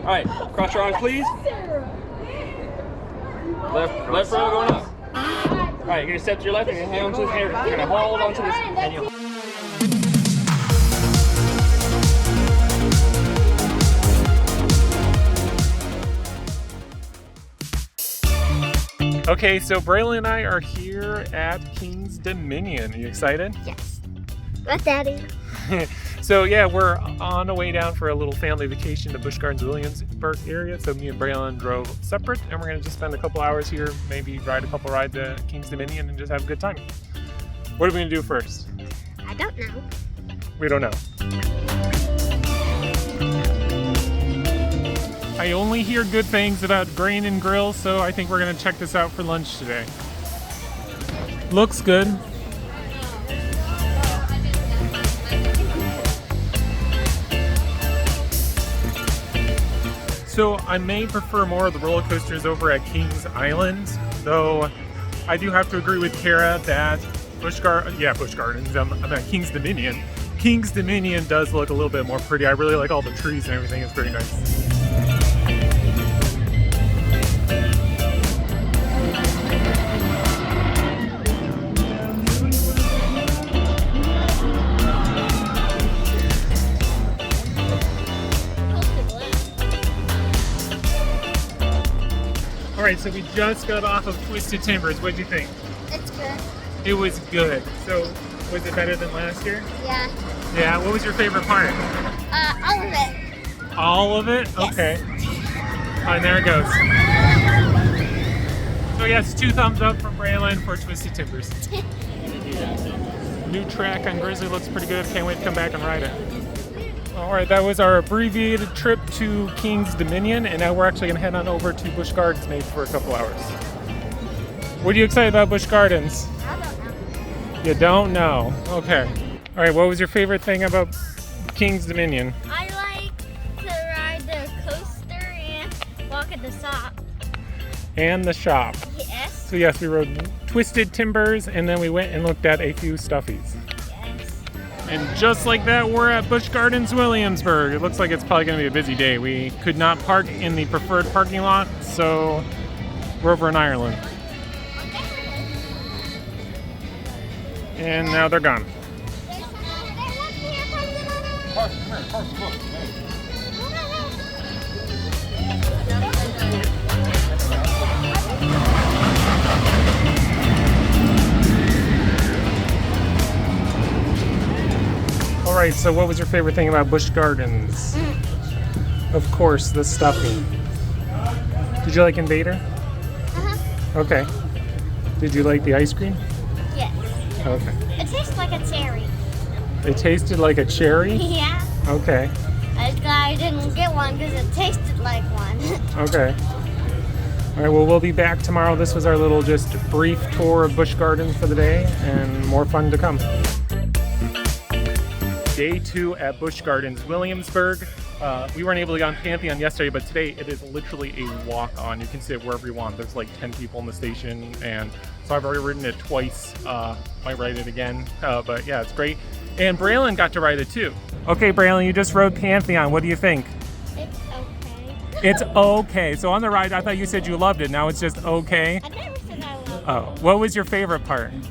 right, cross your arms, please. Left rail going up. All right, you're gonna step to your left and you're gonna hang on to this hair. You're gonna hold on to this and you'll... Okay, so Braylon and I are here at King's Dominion. Are you excited? Yes. With Daddy. So yeah, we're on the way down for a little family vacation to Busch Gardens Williamsburg area. So me and Braylon drove separate, and we're gonna just spend a couple hours here, maybe ride a couple rides at King's Dominion and just have a good time. What are we gonna do first? I don't know. We don't know. I only hear good things about Grain and Grill, so I think we're gonna check this out for lunch today. Looks good. So I may prefer more of the roller coasters over at Kings Island, though I do have to agree with Kara that Busch Gardens, I'm at King's Dominion. King's Dominion does look a little bit more pretty. I really like all the trees and everything. It's very nice. All right, so we just got off of Twisted Timbers. What did you think? It's good. It was good. So, was it better than last year? Yeah. Yeah, what was your favorite part? All of it. All of it? Yes. Okay. All right, there it goes. So yes, 2 thumbs up from Braylon for Twisted Timbers. New track on Grizzly looks pretty good. Can't wait to come back and ride it. All right, that was our abbreviated trip to King's Dominion, and now we're actually gonna head on over to Busch Gardens maybe for a couple hours. What are you excited about Busch Gardens? I don't know. You don't know? Okay. All right, what was your favorite thing about King's Dominion? I like to ride the coaster and walk at the shop. And the shop. Yes. So yes, we rode Twisted Timbers, and then we went and looked at a few stuffies. Yes. And just like that, we're at Busch Gardens Williamsburg. It looks like it's probably gonna be a busy day. We could not park in the preferred parking lot, so we're over in Ireland. And now they're gone. All right, so what was your favorite thing about Busch Gardens? Of course, the stuffing. Did you like Invader? Uh-huh. Okay. Did you like the ice cream? Yes. Okay. It tastes like a cherry. It tasted like a cherry? Yeah. Okay. I was glad I didn't get one because it tasted like one. Okay. All right, well, we'll be back tomorrow. This was our little just brief tour of Busch Gardens for the day, and more fun to come. Day 2 at Busch Gardens Williamsburg. We weren't able to get on Pantheon yesterday, but today it is literally a walk-on. You can sit wherever you want. There's like 10 people in the station, and so I've already ridden it twice. Might ride it again, but yeah, it's great. And Braylon got to ride it too. Okay, Braylon, you just rode Pantheon. What do you think? It's okay. It's okay. So on the ride, I thought you said you loved it. Now it's just okay. I never said I loved it. Oh, what was your favorite part? None.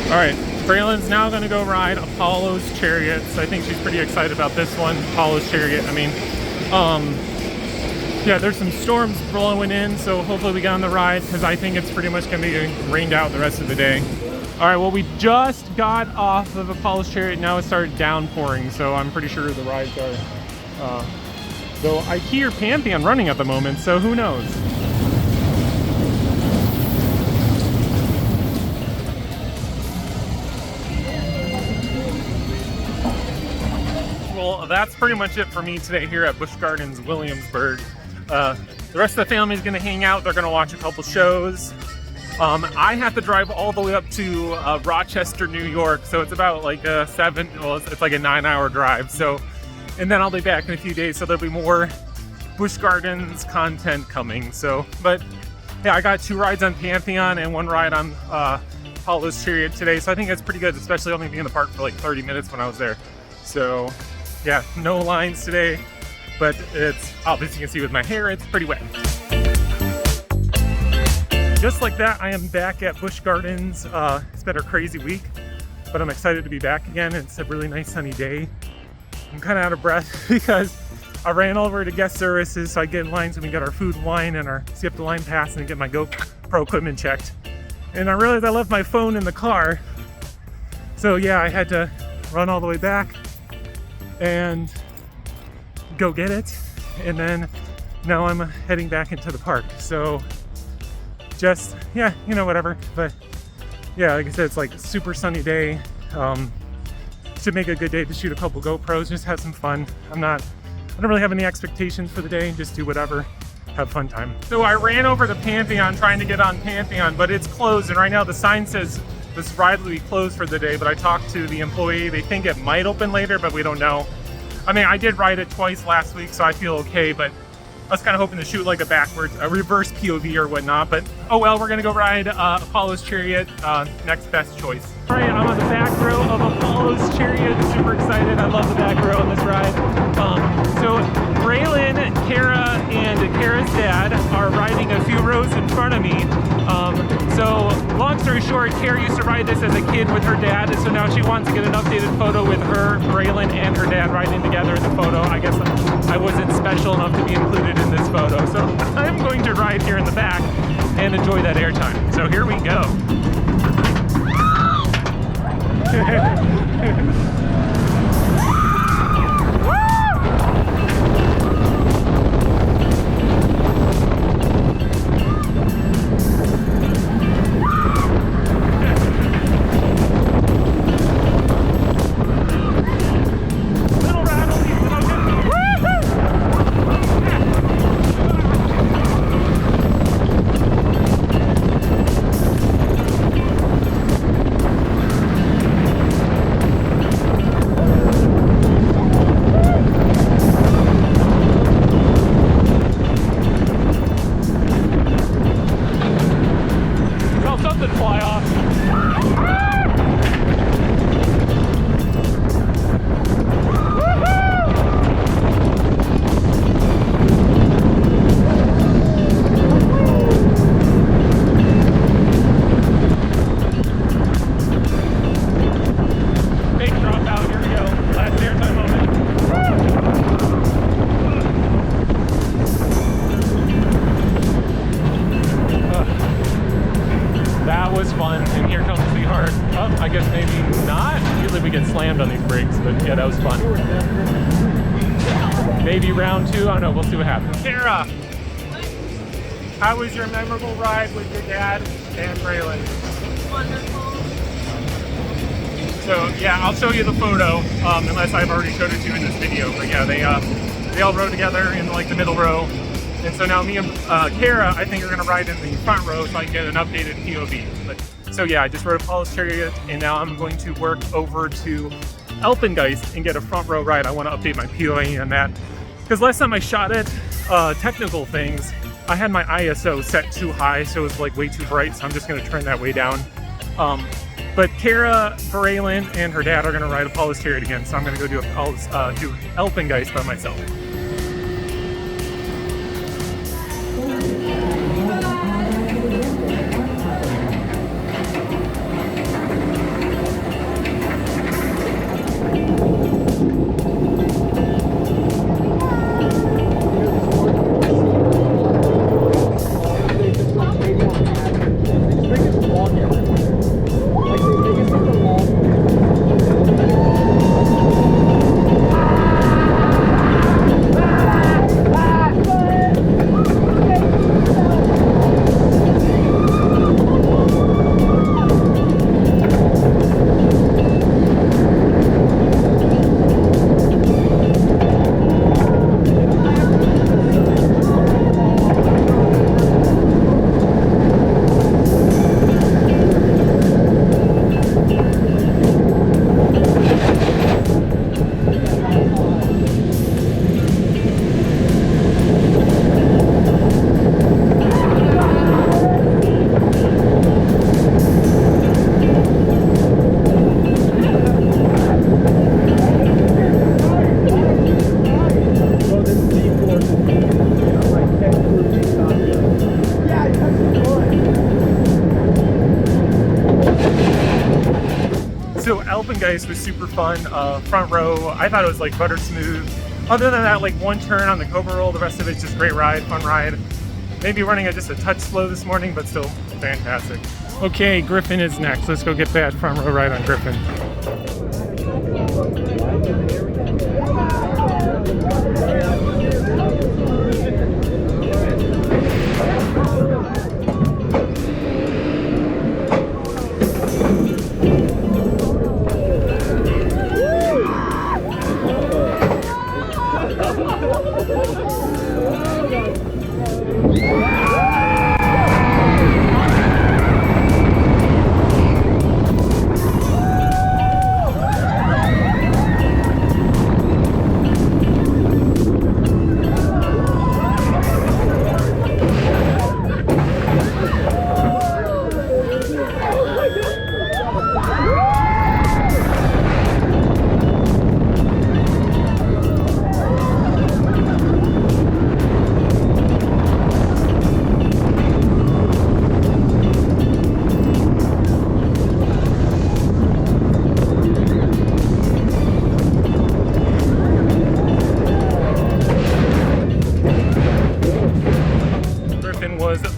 All right, Braylon's now going to go ride Apollo's Chariots. I think she's pretty excited about this one, Apollo's Chariot. I mean, yeah, there's some storms blowing in, so hopefully we get on the ride because I think it's pretty much going to be rained out the rest of the day. All right, well, we just got off of Apollo's Chariot. Now it started downpouring, so I'm pretty sure the rides are, though I hear Pantheon running at the moment, so who knows? Well, that's pretty much it for me today here at Busch Gardens Williamsburg. The rest of the family is going to hang out. They're going to watch a couple shows. I have to drive all the way up to Rochester, New York, so it's about like it's like a 9-hour drive. So, and then I'll be back in a few days, so there'll be more Busch Gardens content coming. So, but yeah, I got 2 rides on Pantheon and 1 ride on Apollo's Chariot today, so I think that's pretty good, especially only being in the park for like 30 minutes when I was there. So yeah, no lines today, but it's obviously you can see with my hair, it's pretty wet. Just like that, I am back at Busch Gardens. It's been a crazy week, but I'm excited to be back again. It's a really nice sunny day. I'm kind of out of breath because I ran over to guest services so I get in line so we get our food and wine and our skip the line pass and get my GoPro equipment checked. And I realized I left my phone in the car. So yeah, I had to run all the way back and go get it. And then now I'm heading back into the park. So just, yeah, you know, whatever. But yeah, like I said, it's like a super sunny day. Should make a good day to shoot a couple GoPros, just have some fun. I don't really have any expectations for the day, just do whatever, have fun time. So I ran over to Pantheon trying to get on Pantheon, but it's closed, and right now the sign says this ride will be closed for the day, but I talked to the employee, they think it might open later, but we don't know. I mean, I did ride it twice last week, so I feel okay, but I was kind of hoping to shoot like a reverse POV or whatnot, but oh well, we're gonna go ride Apollo's Chariot, next best choice. All right, I'm on the back row of Apollo's Chariot, super excited, I love the back row on this ride. So Braylon, Kara, and Kara's dad are riding a few rows in front of me. So long story short, Kara used to ride this as a kid with her dad, and so now she wants to get an updated photo with her, Braylon, and her dad riding together in the photo. I guess I wasn't special enough to be included in this photo, so I'm going to ride here in the back and enjoy that airtime. So here we go. On these brakes, but yeah, that was fun. Maybe round two, I don't know, we'll see what happens. Kara, how was your memorable ride with your dad and Braylon? Wonderful. So yeah, I'll show you the photo, unless I've already showed it to you in this video, but yeah, they all rode together in like the middle row, and so now me and Kara, I think, are gonna ride in the front row so I can get an updated POV. But so yeah, I just rode Apollo's Chariot, and now I'm going to work over to Alpengeist and get a front row ride. I want to update my POV on that, because last time I shot it, technical things, I had my ISO set too high, so it was like way too bright, so I'm just going to turn that way down. But Kara, Braylon, and her dad are going to ride Apollo's Chariot again, so I'm going to go do Alpengeist by myself. merchandise was super fun. Front row, I thought it was like butter smooth. Other than that, like one turn on the Cobra Roll, the rest of it's just great ride, fun ride. Maybe running at just a touch slow this morning, but still fantastic. Okay, Giffin is next. Let's go get that front row ride on Giffin.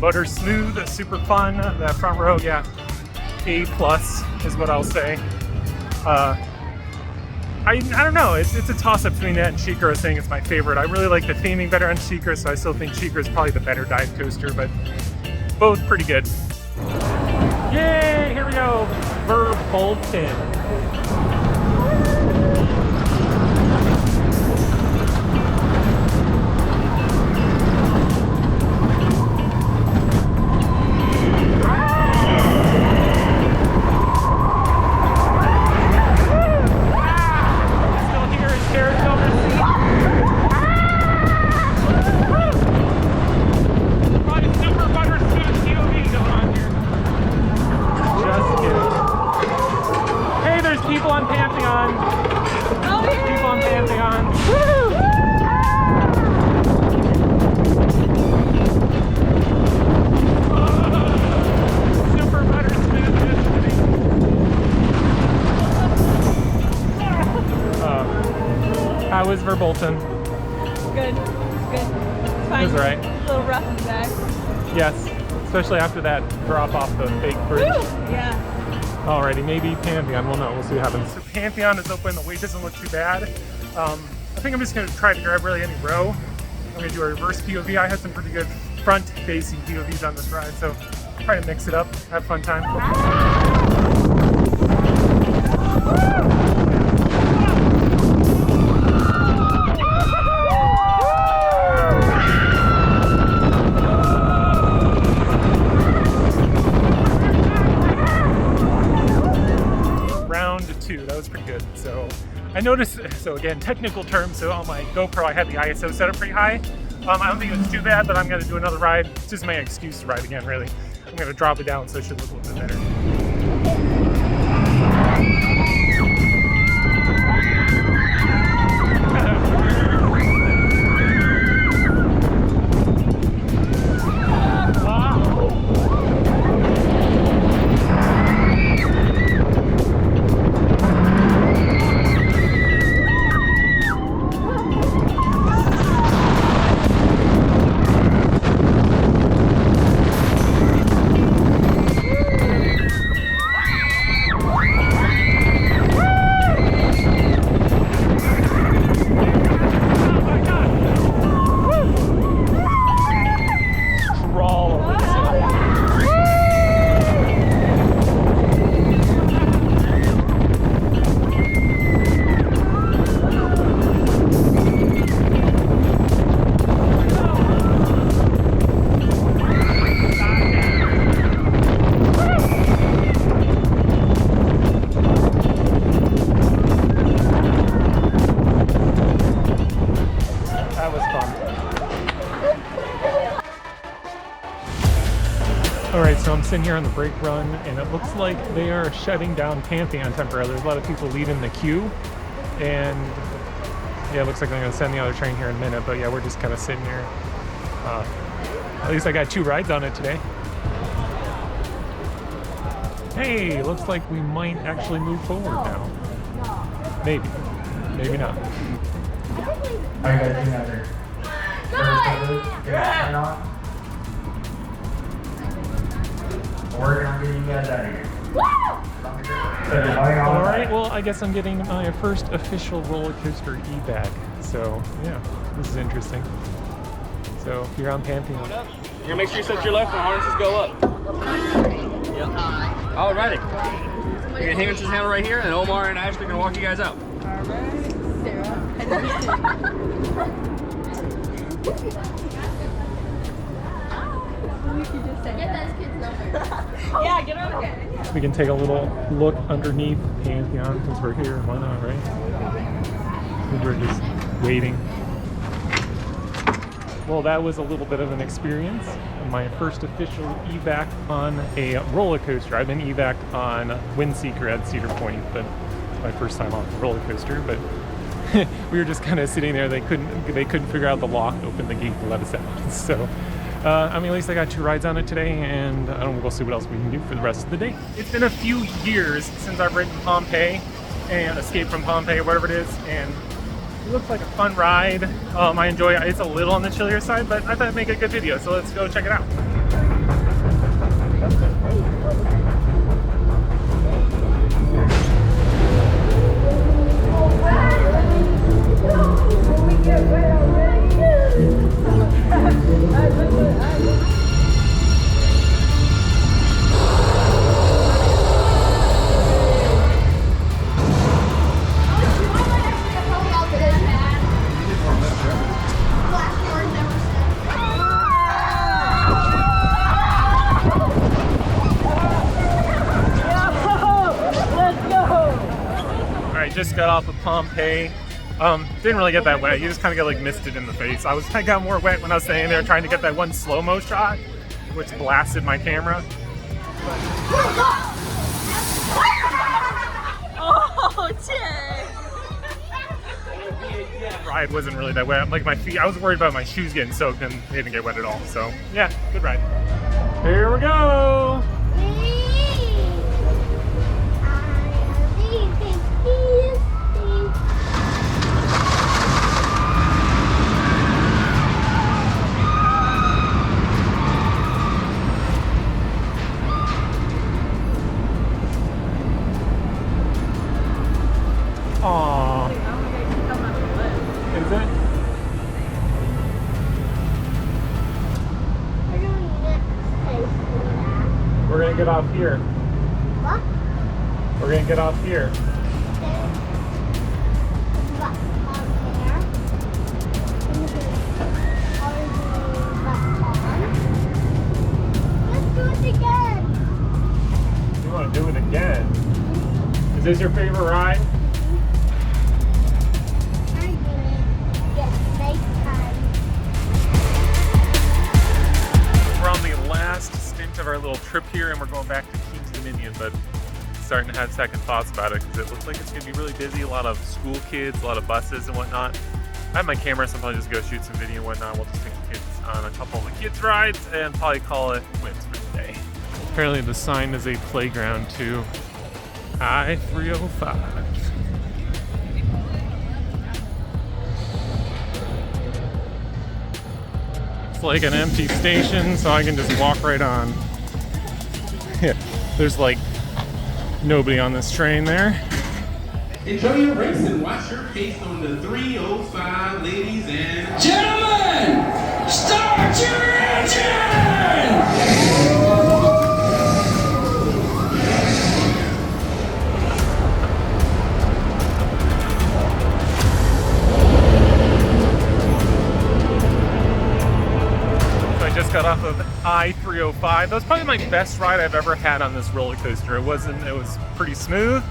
Butter smooth, super fun. That front row, yeah, A+ is what I'll say. I don't know, it's a toss-up between that and Sheikah. I was saying it's my favorite. I really like the theming better on Sheikah, so I still think Sheikah is probably the better dive coaster, but both pretty good. Yay, here we go, Verbolten. People on Pantheon. Oh, yeah. People on Pantheon. Woo! Super butter smooth. How was Verbolten? Good. It's good. It's fine. It was alright. A little rough in the back. Yes, especially after that drop off the fake bridge. Woo! Yeah. Alrighty, maybe Pantheon, we'll know, we'll see what happens. So Pantheon is open, the wait doesn't look too bad. I think I'm just gonna try to grab really any row. I'm gonna do a reverse POV. I had some pretty good front facing POVs on this ride, so try to mix it up, have a fun time. That was pretty good. So I noticed, so again, technical terms, so on my GoPro I had the ISO set up pretty high. I don't think it's too bad, but I'm going to do another ride. It's just my excuse to ride again, really. I'm going to drop it down so it should look a little bit better. Alright, so I'm sitting here on the brake run, and it looks like they are shutting down Pantheon temporarily. There's a lot of people leaving the queue, and yeah, it looks like they're going to send the other train here in a minute, but yeah, we're just kind of sitting here. At least I got 2 rides on it today. Hey, looks like we might actually move forward now. Maybe. Maybe not. Are you guys doing that there? Turn on. We're gonna get you guys out of here. Alright, well, I guess I'm getting my first official roller coaster evac. So, yeah, this is interesting. So, here on Pantheon. You're gonna make sure you set your left when harnesses go up. Yep. Alrighty. You're gonna hang on to this handle right here, and Omar and Ashley are gonna walk you guys out. Yeah, get on it. We can take a little look underneath Pantheon since we're here. Why not, right? We're just waiting. Well, that was a little bit of an experience. My first official evac on a roller coaster. I've been evac'd on Windseeker at Cedar Point, but it's my first time off the roller coaster. But we were just kind of sitting there. They couldn't figure out the lock to open the gate to let us out. So. I mean, at least I got 2 rides on it today, and we'll see what else we can do for the rest of the day. It's been a few years since I've ridden Pompeii and Escape from Pompeii, or whatever it is, and it looks like a fun ride. I enjoy it. It's a little on the chillier side, but I thought I'd make a good video, so let's go check it out. Just got off of Pompeii. Didn't really get that wet. You just kind of get like misted in the face. I got more wet when I was standing there trying to get that one slow-mo shot, which blasted my camera. Oh, shit. Ride wasn't really that wet. Like my feet, I was worried about my shoes getting soaked, and they didn't get wet at all. So yeah, good ride. Here we go. Aww. Is it? We're gonna get off here. What? We're gonna get off here. Let's do it again. You wanna do it again? Is this your favorite ride? We're on the last stint of our little trip here, and we're going back to King's Dominion, but starting to have second thoughts about it because it looks like it's going to be really busy. A lot of school kids, a lot of buses and whatnot. I have my camera, so I'll probably just go shoot some video and whatnot. We'll just take the kids on a couple of the kids' rides and probably call it quits for today. Apparently the sign is a playground too. I-305. It's like an empty station, so I can just walk right on. Yeah, there's like nobody on this train there. Enjoy your race and watch your pace on the 305, ladies and gentlemen. Start your engine! Got off of I-305. That was probably my best ride I've ever had on this roller coaster. It was pretty smooth.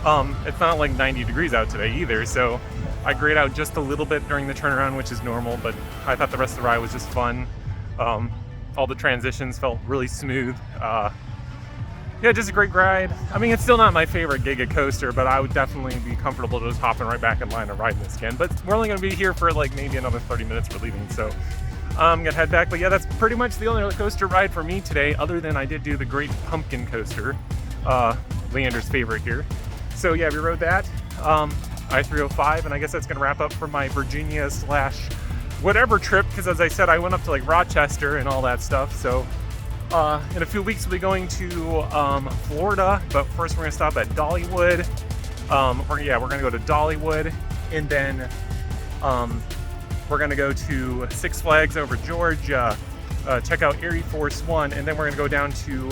It's not like 90 degrees out today either, so I grayed out just a little bit during the turnaround, which is normal, but I thought the rest of the ride was just fun. All the transitions felt really smooth. Yeah, just a great ride. I mean, it's still not my favorite Giga coaster, but I would definitely be comfortable just hopping right back in line and riding this again. But we're only gonna be here for like maybe another 30 minutes for leaving, so I'm gonna head back. But yeah, that's pretty much the only roller coaster ride for me today, other than I did do the Great Pumpkin Coaster, Leander's favorite here. So yeah, we rode that. I I-305, and I guess that's gonna wrap up for my Virginia / whatever trip, because as I said, I went up to like Rochester and all that stuff. So in a few weeks we'll be going to Florida, but first we're gonna stop at Dollywood. We're gonna go to Dollywood, and then we're gonna go to Six Flags over Georgia, check out Air Force One, and then we're gonna go down to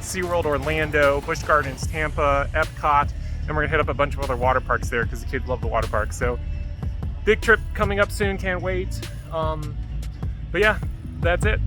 SeaWorld Orlando, Busch Gardens Tampa, Epcot, and we're gonna hit up a bunch of other water parks there because the kids love the water parks. So big trip coming up soon, can't wait. But yeah, that's it.